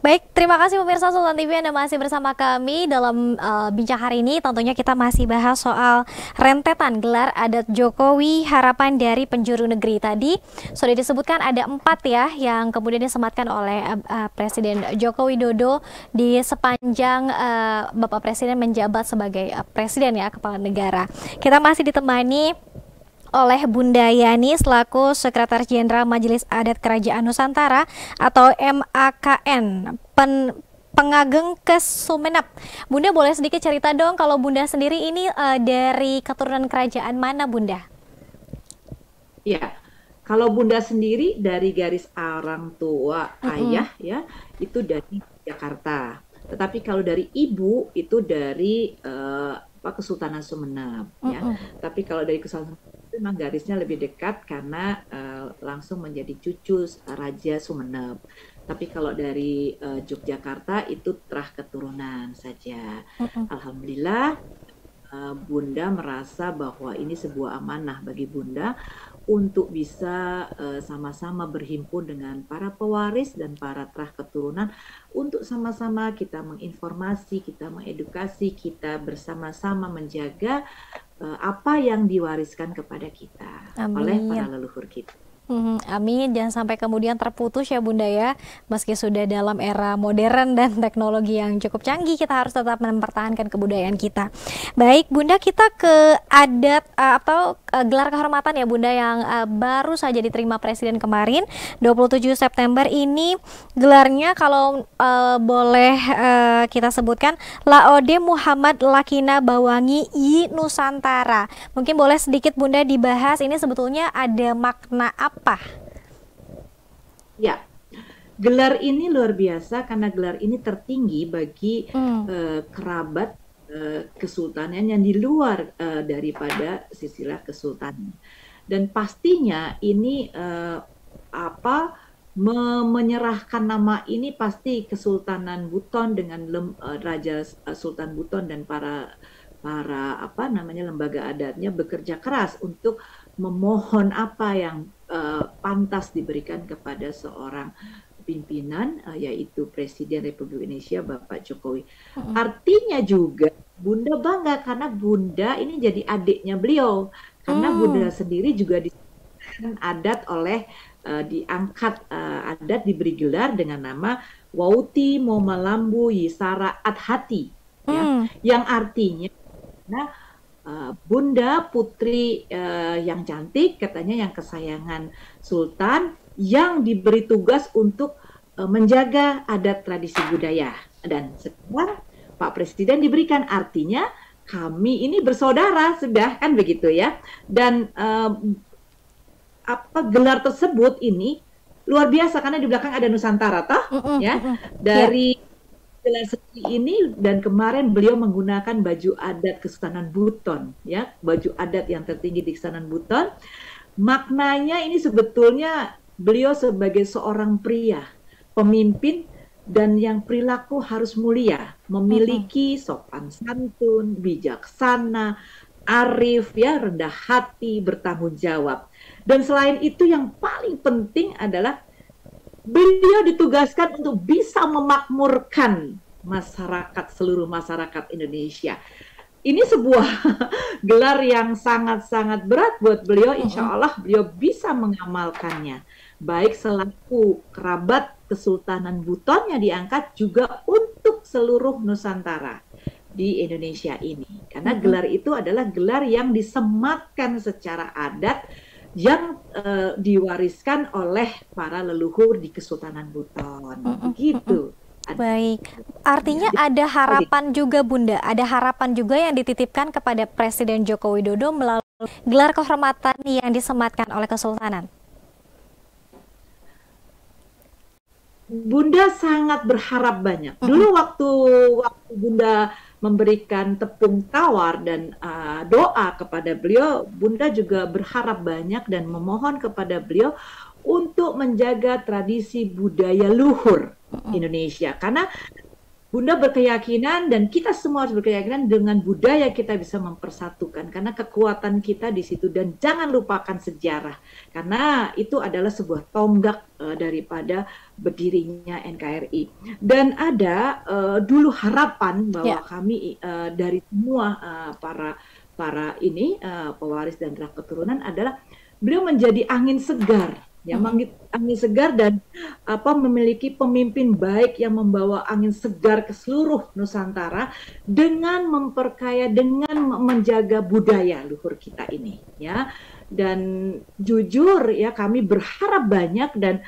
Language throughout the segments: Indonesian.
Baik, terima kasih pemirsa Sultan TV Anda masih bersama kami dalam bincang hari ini. Tentunya kita masih bahas soal rentetan gelar adat Jokowi harapan dari penjuru negeri. Tadi sudah disebutkan ada 4 ya yang kemudian disematkan oleh Presiden Joko Widodo di sepanjang Bapak Presiden menjabat sebagai Presiden ya, Kepala Negara. Kita masih ditemani oleh Bunda Yani selaku Sekretaris Jenderal Majelis Adat Kerajaan Nusantara atau MAKN Pengageng Kesumenep. Bunda boleh sedikit cerita dong, kalau Bunda sendiri ini dari keturunan kerajaan mana Bunda? Ya, kalau Bunda sendiri dari garis orang tua ayah ya itu dari Jakarta. Tetapi kalau dari ibu itu dari Kesultanan Sumeneb ya. Tapi kalau dari Kesultanan Sumeneb memang garisnya lebih dekat karena langsung menjadi cucu Raja Sumeneb. Tapi kalau dari Yogyakarta itu terah keturunan saja. Alhamdulillah Bunda merasa bahwa ini sebuah amanah bagi Bunda untuk bisa sama-sama berhimpun dengan para pewaris dan para terah keturunan untuk sama-sama kita menginformasi, kita mengedukasi, kita bersama-sama menjaga apa yang diwariskan kepada kita oleh para Amin. leluhur kita. Amin, jangan sampai kemudian terputus ya Bunda ya. Meski sudah dalam era modern dan teknologi yang cukup canggih, kita harus tetap mempertahankan kebudayaan kita. Baik Bunda, kita ke adat atau gelar kehormatan ya Bunda yang baru saja diterima Presiden kemarin 27 September ini. Gelarnya kalau boleh kita sebutkan Laode Muhammad Lakina Bawangi I Nusantara. Mungkin boleh sedikit Bunda dibahas ini sebetulnya ada makna apa? Ya, gelar ini luar biasa karena gelar ini tertinggi bagi kerabat kesultanan yang di luar daripada silsilah kesultanan. Dan pastinya ini menyerahkan nama ini pasti Kesultanan Buton dengan Raja Sultan Buton dan para lembaga adatnya bekerja keras untuk memohon apa yang pantas diberikan kepada seorang pimpinan yaitu Presiden Republik Indonesia Bapak Jokowi. Artinya juga Bunda bangga karena Bunda ini jadi adiknya beliau karena Bunda sendiri juga disebutkan adat oleh diangkat adat diberi gelar dengan nama Wauti Momalambu Yisara Adhati ya, yang artinya Bunda putri yang cantik katanya yang kesayangan Sultan yang diberi tugas untuk menjaga adat tradisi budaya dan sekarang Pak Presiden diberikan artinya kami ini bersaudara sudah kan begitu ya dan gelar tersebut ini luar biasa karena di belakang ada Nusantara toh ya dari gelar seperti ini dan kemarin beliau menggunakan baju adat Kesultanan Buton ya baju adat yang tertinggi di Kesultanan Buton maknanya ini sebetulnya beliau sebagai seorang pria pemimpin dan yang perilaku harus mulia memiliki sopan santun bijaksana arif ya rendah hati bertanggung jawab dan selain itu yang paling penting adalah beliau ditugaskan untuk bisa memakmurkan masyarakat, seluruh masyarakat Indonesia. Ini sebuah gelar yang sangat-sangat berat buat beliau. Insya Allah beliau bisa mengamalkannya. Baik selaku kerabat Kesultanan Buton yang diangkat juga untuk seluruh Nusantara di Indonesia ini. Karena gelar itu adalah gelar yang disematkan secara adat yang diwariskan oleh para leluhur di Kesultanan Buton. Begitu. Baik, artinya ada harapan juga Bunda, ada harapan juga yang dititipkan kepada Presiden Joko Widodo melalui gelar kehormatan yang disematkan oleh Kesultanan. Bunda sangat berharap banyak. Dulu waktu Bunda memberikan tepung tawar dan doa kepada beliau, Bunda juga berharap banyak dan memohon kepada beliau untuk menjaga tradisi budaya luhur Indonesia. Karena Bunda berkeyakinan dan kita semua harus berkeyakinan dengan budaya kita bisa mempersatukan karena kekuatan kita di situ, dan jangan lupakan sejarah karena itu adalah sebuah tonggak daripada berdirinya NKRI. Dan ada dulu harapan bahwa kami dari semua para ini pewaris dan drah keturunan adalah beliau menjadi angin segar. Ya, angin segar dan memiliki pemimpin baik yang membawa angin segar ke seluruh Nusantara dengan memperkaya, dengan menjaga budaya luhur kita ini, ya. Dan jujur ya, kami berharap banyak dan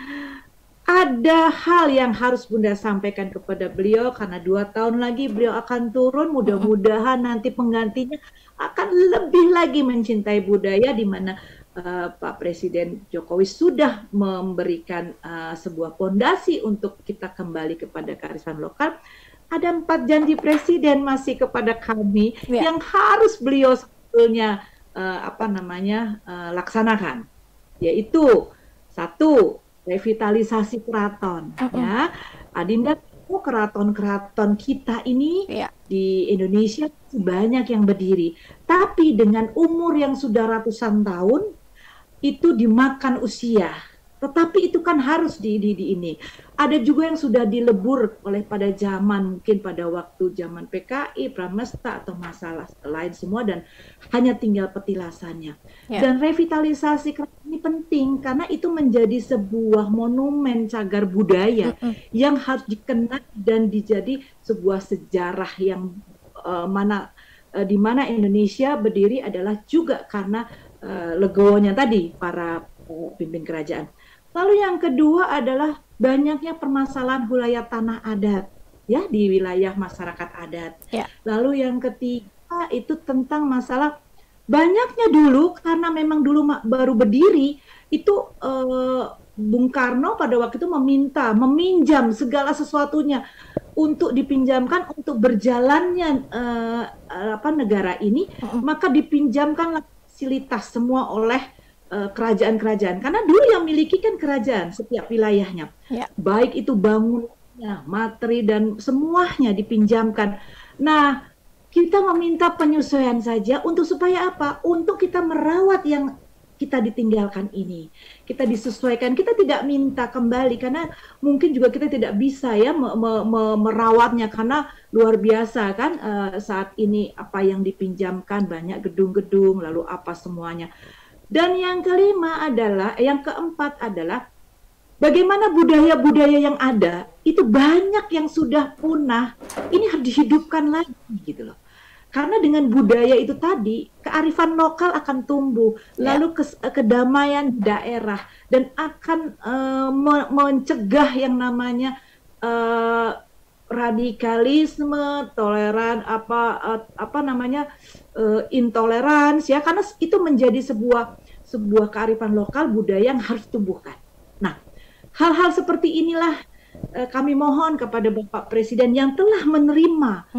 ada hal yang harus Bunda sampaikan kepada beliau karena 2 tahun lagi beliau akan turun. Mudah-mudahan nanti penggantinya akan lebih lagi mencintai budaya, di mana Pak Presiden Jokowi sudah memberikan sebuah fondasi untuk kita kembali kepada kearifan lokal. Ada 4 janji Presiden masih kepada kami yang harus beliau sebetulnya laksanakan, yaitu 1, revitalisasi keraton. Ya, Adinda, keraton-keraton kita ini di Indonesia banyak yang berdiri, tapi dengan umur yang sudah ratusan tahun itu dimakan usia. Tetapi itu kan harus ini. Ada juga yang sudah dilebur oleh pada zaman, mungkin pada waktu zaman PKI, Pramesta atau masalah lain semua, dan hanya tinggal petilasannya. Dan revitalisasi ini penting karena itu menjadi sebuah monumen cagar budaya yang harus dikenal dan dijadi sebuah sejarah yang di mana Indonesia berdiri adalah juga karena legowonya tadi para pimpin kerajaan. Lalu yang kedua adalah banyaknya permasalahan wilayah tanah adat ya di wilayah masyarakat adat. Lalu yang ketiga itu tentang masalah banyaknya dulu, karena memang dulu baru berdiri itu Bung Karno pada waktu itu meminjam segala sesuatunya untuk dipinjamkan untuk berjalannya negara ini, maka dipinjamkan fasilitas semua oleh kerajaan-kerajaan, karena dulu yang miliki kan kerajaan setiap wilayahnya, baik itu bangunannya, materi dan semuanya dipinjamkan. Nah, kita meminta penyesuaian saja untuk supaya apa? Untuk kita merawat yang kita ditinggalkan ini, kita disesuaikan. Kita tidak minta kembali karena mungkin juga kita tidak bisa ya merawatnya karena luar biasa kan saat ini apa yang dipinjamkan, banyak gedung-gedung lalu apa semuanya. Dan yang keempat adalah bagaimana budaya-budaya yang ada itu banyak yang sudah punah, ini harus dihidupkan lagi gitu loh. Karena dengan budaya itu tadi, kearifan lokal akan tumbuh, lalu kedamaian di daerah, dan akan mencegah yang namanya radikalisme, toleran, intoleransi ya, karena itu menjadi sebuah kearifan lokal budaya yang harus tumbuhkan. Nah, hal-hal seperti inilah kami mohon kepada Bapak Presiden yang telah menerima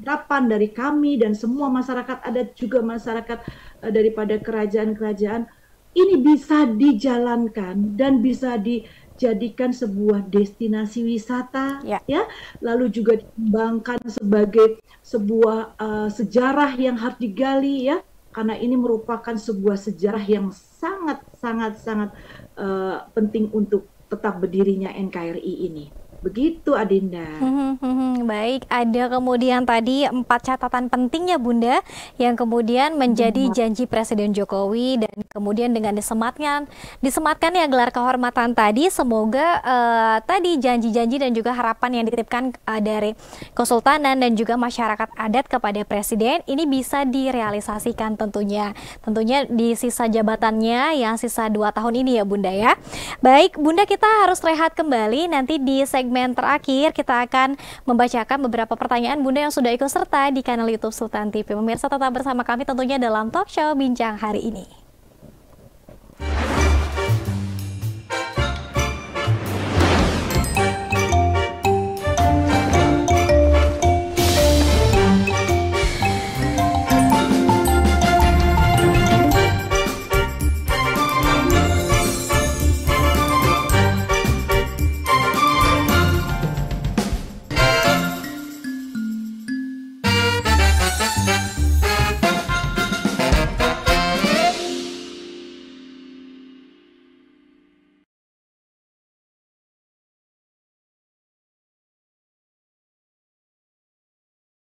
harapan dari kami dan semua masyarakat adat, juga masyarakat daripada kerajaan-kerajaan, ini bisa dijalankan dan bisa dijadikan sebuah destinasi wisata, ya, lalu juga dikembangkan sebagai sebuah sejarah yang harus digali, ya, karena ini merupakan sebuah sejarah yang sangat penting untuk tetap berdirinya NKRI ini. Begitu Adinda. Baik, ada kemudian tadi 4 catatan penting ya Bunda, yang kemudian menjadi janji Presiden Jokowi, dan kemudian dengan disematkan ya gelar kehormatan tadi, semoga tadi janji-janji dan juga harapan yang dititipkan dari Kesultanan dan juga masyarakat adat kepada Presiden ini bisa direalisasikan tentunya di sisa jabatannya yang sisa 2 tahun ini ya Bunda ya. Baik Bunda, kita harus rehat kembali, nanti di segmen terakhir kita akan membacakan beberapa pertanyaan Bunda yang sudah ikut serta di kanal YouTube Sultan TV. Pemirsa tetap bersama kami tentunya dalam talk show Bincang Hari Ini.